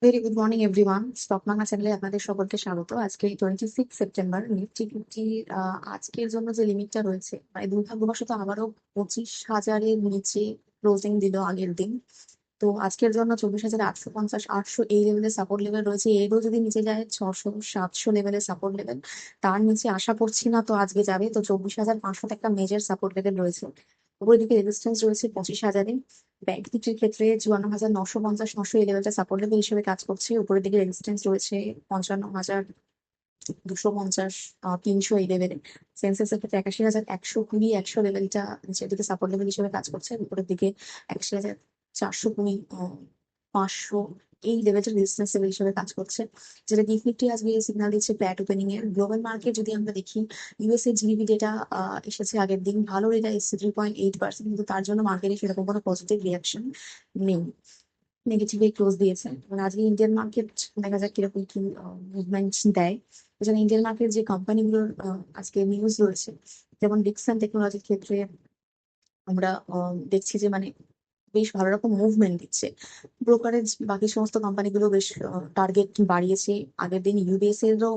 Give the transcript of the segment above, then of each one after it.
Very good morning everyone. Stock market চ্যানেলে আপনাদের সকলকে স্বাগত। আজকে 26 সেপ্টেম্বর নিফটি ফিফটি আজকের জন্য যে লিমিটটা রয়েছে, মানে দুর্ভাগ্যবশত আবারও 25,000-এর নিচে ক্লোজিং দিল আগের দিন। তো আজকের জন্য 24,850 800 এই লেভেলের সাপোর্ট লেভেল রয়েছে। এরও যদি নিচে যায় 600 700 লেভেলের সাপোর্ট লেভেল, তার নিচে আশা করছি না তো আজকে যাবে। তো 24,500 একটা মেজর সাপোর্ট লেভেল রয়েছে। উপরের দিকে রেজিস্ট্যান্স রয়েছে 25,000-এ। ব্যাংক নিফটির ক্ষেত্রে 54,950 900 এই লেভেলটা সাপোর্ট লেভেল হিসেবে কাজ করছে। উপরের দিকে রেজিস্ট্যান্স রয়েছে 55,250 300 এই লেভেলে। সেন্সেক্সের ক্ষেত্রে 81,120 100 লেভেলটা নিচের দিকে সাপোর্ট লেভেল হিসেবে কাজ করছে। উপরের দিকে 81,420 500 এই লেভেলটা রেজিস্ট্যান্স লেভেল হিসেবে কাজ করছে। যেটা গিফট নিফটি আজকে সিগন্যাল দিচ্ছে ফ্ল্যাট ওপেনিং এর। গ্লোবাল মার্কেট যদি আমরা দেখি, ইউএস এর জিডিপি ডেটা এসেছে আগের দিন, ভালো ডেটা এসেছে 3.8%, কিন্তু তার জন্য মার্কেটে সেরকম কোনো পজিটিভ রিয়াকশন নেই, নেগেটিভে ক্লোজ দিয়েছে। মানে আজকে ইন্ডিয়ান মার্কেট দেখা যাক কিরকম কি মুভমেন্ট দেয়। এজন্য ইন্ডিয়ান মার্কেট যে কোম্পানিগুলোর আজকে নিউজ রয়েছে, যেমন ডিকসন টেকনোলজির ক্ষেত্রে আমরা দেখছি যে মানে বেশ ভালো রকম মুভমেন্ট দিচ্ছে। ব্রোকারেজ বাকি সমস্ত কোম্পানিগুলো বেশ টার্গেট বাড়িয়েছে। আগের দিন ইউবিএস এরও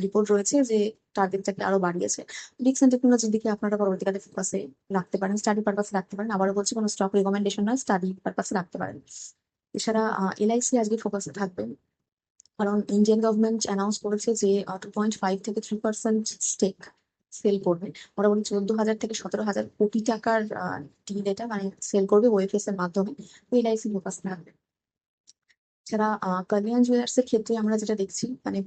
রিপোর্ট রয়েছে যে টার্গেটটাকে আরো বাড়িয়েছে। ডিকসন টেকনোলজির দিকে আপনারা পরবর্তীকালে ফোকাসে রাখতে পারেন, স্টাডি পারপাসে রাখতে পারেন। আবারও বলছি, কোনো স্টক রিকমেন্ডেশন নয়, স্টাডি পারপাসে রাখতে পারেন। এছাড়া এলআইসি আজকে ফোকাসে থাকবে, কারণ ইন্ডিয়ান গভর্নমেন্ট অ্যানাউন্স করেছে যে 2.5 থেকে 3% স্টেক সেল করবে। মোটামুটি 14,000 থেকে 17,000 কোটি টাকার ডিল এটা, মানে সেল করবে ওএফএস এর মাধ্যমে। তো এলআইসি ফোকাস থাকবে। এছাড়া কল্যাণ জুয়েলার্স এর ক্ষেত্রে আমরা যেটা দেখছি, মানে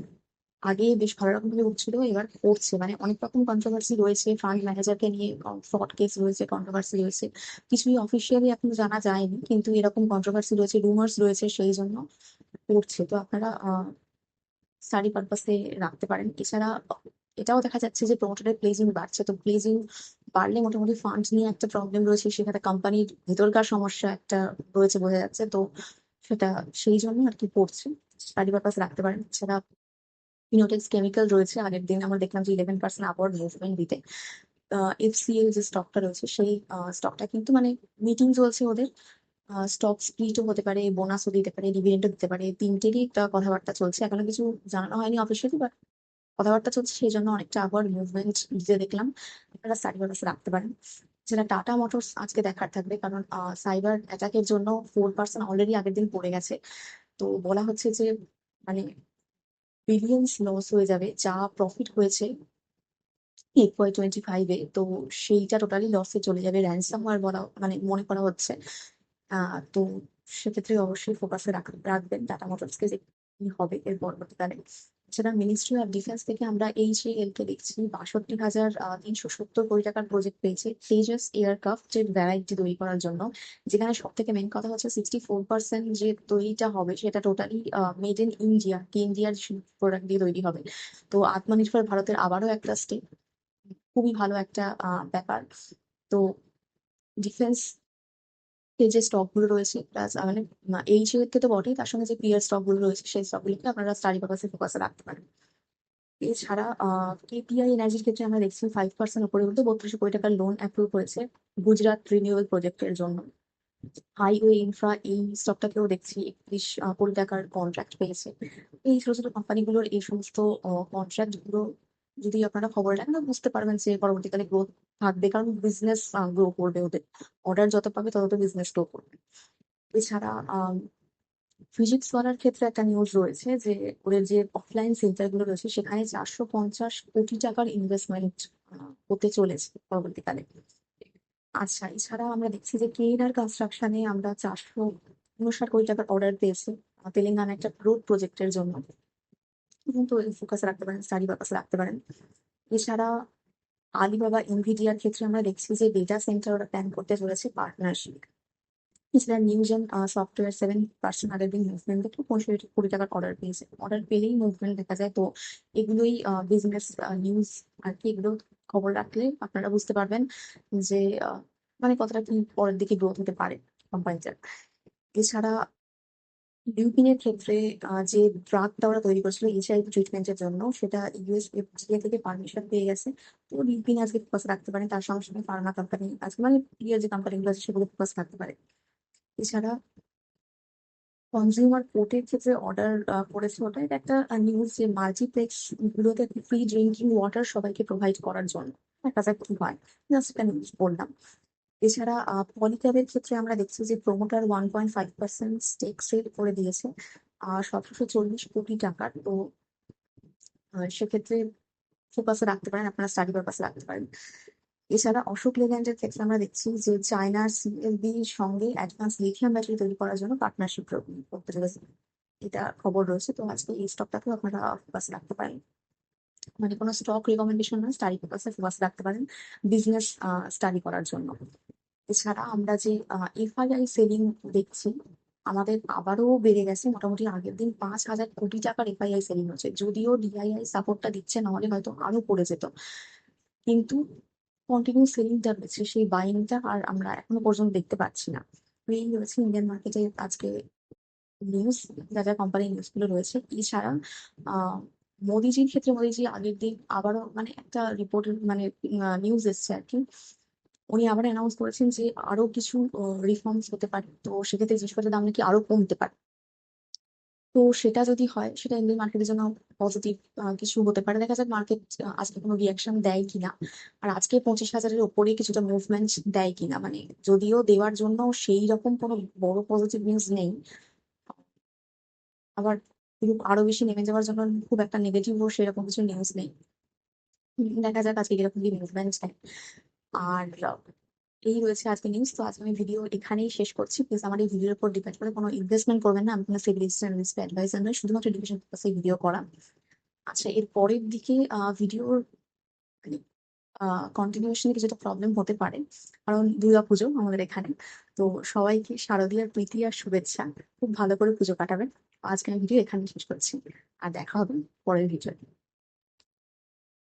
আগে বেশ ভালো রকম ভাবে উঠছিল, এবার পড়ছে। মানে অনেক রকম কন্ট্রোভার্সি রয়েছে, ফান্ড ম্যানেজারকে নিয়ে ফ্রড কেস রয়েছে, কন্ট্রোভার্সি রয়েছে। কিছুই অফিসিয়ালি এখনো জানা যায়নি, কিন্তু এরকম কন্ট্রোভার্সি রয়েছে, রুমার্স রয়েছে, সেই জন্য পড়ছে। তো আপনারা স্টাডি পারপাসে রাখতে পারেন। এছাড়া এটাও দেখা যাচ্ছে যে প্রমোটারের প্লেজিং বাড়ছে। তো প্লেজিং বাড়লে মোটামুটি ফান্ড নিয়ে একটা প্রবলেম রয়েছে, সেখানে কোম্পানির ভেতরকার সমস্যা একটা রয়েছে বোঝা যাচ্ছে। তো সেটা সেই জন্য আর কি পড়ছে, স্টাডি পারপাসে রাখতে পারেন। এছাড়া ফিনোটেক্স কেমিক্যাল রয়েছে, আগের দিন আমরা দেখলাম যে 11% আপওয়ার্ড মুভমেন্ট দিতে। এফসিএল যে স্টকটা রয়েছে, সেই স্টকটা কিন্তু মানে মিটিং চলছে ওদের। স্টক স্প্লিটও হতে পারে, বোনাসও দিতে পারে, ডিভিডেন্ডও দিতে পারে, তিনটেরই একটা কথাবার্তা চলছে। এখনো কিছু জানানো হয়নি অফিসিয়ালি, বাট কথাবার্তা চলছে, সেই জন্য অনেকটা আবার মুভমেন্ট দিতে দেখলাম। আপনারা সাইড বাই রাখতে পারেন। যেটা টাটা মোটরস আজকে দেখার থাকবে, কারণ সাইবার অ্যাটাকের জন্য 4% অলরেডি আগের দিন পড়ে গেছে। তো বলা হচ্ছে যে মানে বিলিয়ন্স লস হয়ে যাবে, যা প্রফিট হয়েছে FY 2025-এ, তো সেইটা টোটালি লসে চলে যাবে। র্যানসামওয়্যার বলা মানে মনে করা হচ্ছে। তো সেক্ষেত্রে অবশ্যই ফোকাসে রাখবেন টাটা মোটরসকে, যে কি হবে এর পরবর্তীকালে। এছাড়া মিনিস্ট্রি অফ ডিফেন্স থেকে আমরা এইচএএল কে দেখছি 62,370 কোটি টাকার প্রজেক্ট পেয়েছে তেজস এয়ারক্রাফট এর ভ্যারাইটি তৈরি করার জন্য। যেখানে সব থেকে মেন কথা হচ্ছে 64% যে তৈরিটা হবে সেটা টোটালি মেড ইন ইন্ডিয়া, কি ইন্ডিয়ার প্রোডাক্ট দিয়ে তৈরি হবে। তো আত্মনির্ভর ভারতের আবারও একটা স্টেপ, খুবই ভালো একটা ব্যাপার। তো ডিফেন্স এর যে স্টক গুলো রয়েছে, প্লাস মানে এই কে তো বটেই, তার সঙ্গে যে পিয়ার স্টক গুলো রয়েছে সেই স্টক গুলোকে আপনারা স্টাডি পারপাসে ফোকাসে রাখতে পারেন। এছাড়া কেপিআই এনার্জির ক্ষেত্রে আমরা দেখছি 5% উপরে উঠে 32 কোটি টাকার লোন অ্যাপ্রুভ হয়েছে গুজরাট রিনিউয়েবল প্রজেক্টের জন্য। হাইওয়ে ইনফ্রা এই স্টকটাকেও দেখছি 31 কোটি টাকার কন্ট্রাক্ট পেয়েছে। এই ছোট ছোট কোম্পানিগুলোর এই সমস্ত কন্ট্রাক্ট গুলো যদি আপনারা খবর রাখেন, তো বুঝতে পারবেন যে পরবর্তীকালে গ্রোথ থাকবে, কারণ বিজনেস গ্রো করবে, ওদের অর্ডার যত পাবে তত বিজনেস গ্রো করবে। এছাড়া ফিজিক্স ওয়ালার ক্ষেত্রে একটা নিউজ রয়েছে যে ওদের যে অফলাইন সেন্টার গুলো রয়েছে সেখানে 450 কোটি টাকার ইনভেস্টমেন্ট হতে চলেছে পরবর্তীকালে। আচ্ছা, এছাড়া আমরা দেখছি যে কেএনআর কনস্ট্রাকশনে আমরা 459 কোটি টাকার অর্ডার পেয়েছি তেলেঙ্গানা একটা রোড প্রজেক্টের জন্য। কিন্তু ফোকাস রাখতে পারেন, স্টাডি পারপাসে রাখতে পারেন। এছাড়া আলিবাবা ইনভিডিয়ার ক্ষেত্রে আমরা দেখছি যে ডেটা সেন্টার ওরা প্ল্যান করতে চলেছে পার্টনারশিপ। এছাড়া নিউজেন সফটওয়্যার 7% আগের দিন মুভমেন্ট দেখে 65 কোটি টাকার অর্ডার পেয়েছে। অর্ডার পেলেই মুভমেন্ট দেখা যায়। তো এগুলোই বিজনেস নিউজ আর কি, এগুলো খবর রাখলে আপনারা বুঝতে পারবেন যে মানে কতটা কি পরের দিকে গ্রোথ হতে পারে কোম্পানিটার। এছাড়া লিউপিনের ক্ষেত্রে যে ড্রাগটা ওরা তৈরি করেছিল এইচআইভি ট্রিটমেন্টের জন্য, সেটা ইউএস এফডিএ থেকে পারমিশন পেয়ে গেছে। তো লিউপিন আজকে ফোকাস রাখতে পারেন, তার সঙ্গে সঙ্গে ফার্মা কোম্পানি আজকে মানে প্রিয় যে কোম্পানিগুলো আছে সেগুলো ফোকাস রাখতে পারে। এছাড়া কনজিউমার কোর্টের ক্ষেত্রে অর্ডার করেছে, ওটা এটা একটা নিউজ যে মাল্টিপ্লেক্স গুলোতে ফ্রি ড্রিঙ্কিং ওয়াটার সবাইকে প্রোভাইড করার জন্য। দেখা যাক কি হয়, জাস্ট একটা নিউজ বললাম। এছাড়া পলিক্যাবের ক্ষেত্রে আমরা দেখছি যে প্রোমোটার 1.5% স্টেক সেল করে দিয়েছে 1740 কোটি টাকার। তো সেক্ষেত্রে ফোকাসে রাখতে পারেন, আপনারা স্টাডি পারপাসে রাখতে পারেন। এছাড়া অশোক লেল্যান্ডের ক্ষেত্রে আমরা দেখছি যে চায়নার সিএলবির সঙ্গে অ্যাডভান্স লিথিয়াম ব্যাটারি তৈরি করার জন্য পার্টনারশিপ করতে চলেছে, এটা খবর রয়েছে। তো আজকে এই স্টকটাকেও আপনারা ফোকাসে রাখতে পারেন, মানে কোনো স্টক রিকমেন্ডেশন নয়, স্টাডি পারপাসে ফোকাসে রাখতে পারেন বিজনেস স্টাডি করার জন্য। এছাড়া আমরা যে এফআইআই সেলিং দেখছি, আমাদের আবারও বেড়ে গেছে। মোটামুটি আগের দিন 5,000 কোটি টাকার এফআইআই সেলিং হচ্ছে, যদিও ডিআইআই সাপোর্টটা দিচ্ছে, নাহলে হয়তো আরো পড়ে যেত। কিন্তু কন্টিনিউ সেলিংটা রয়েছে, সেই বাইংটা আর আমরা এখনো পর্যন্ত দেখতে পাচ্ছি না। তো এই রয়েছে ইন্ডিয়ান মার্কেটে আজকে নিউজ, যা যা কোম্পানির নিউজ গুলো রয়েছে। এছাড়া আহ মোদিজির ক্ষেত্রে মোদিজি আগের দিন আবারও মানে একটা রিপোর্ট, মানে নিউজ এসছে আর কি। উনি আবার অ্যানাউন্স করেছেন যে আরো কিছু রিফর্মস হতে পারে, তো সেক্ষেত্রে জিনিসপত্রের দাম নাকি আরো কমতে পারে। তো সেটা যদি হয়, সেটা ইন্ডিয়ান মার্কেটের জন্য পজিটিভ কিছু হতে পারে। দেখা যাক মার্কেট আজকে কোনো রিয়াকশন দেয় কিনা, আর আজকে 25,000-এর উপরে কিছুটা মুভমেন্ট দেয় কিনা। মানে যদিও দেওয়ার জন্য সেই রকম কোনো বড় পজিটিভ নিউজ নেই, আবার খুব আরো বেশি নেমে যাওয়ার জন্য খুব একটা নেগেটিভও সেরকম কিছু নিউজ নেই। দেখা যাক আজকে কিরকম কি মুভমেন্ট দেয়। আর এই রয়েছে আজকে নিউজ। তো আজকে আমি ভিডিও এখানেই শেষ করছি। প্লিজ আমার এই ভিডিওর উপর ডিপেন্ড করে কোনো ইনভেস্টমেন্ট করবেন না, আমি কোনো সিভিলিস্ট অ্যাডভাইজার নয়, শুধুমাত্র এডুকেশন পারপাসে ভিডিও করা। আচ্ছা, এর পরের দিকে ভিডিওর মানে কন্টিনিউশনে কিছুটা প্রবলেম হতে পারে, কারণ দুর্গাপুজো আমাদের এখানে। তো সবাইকে শারদীয়ার প্রীতি আর শুভেচ্ছা, খুব ভালো করে পুজো কাটাবেন। আজকে আমি ভিডিও এখানে শেষ করছি, আর দেখা হবে পরের ভিডিও।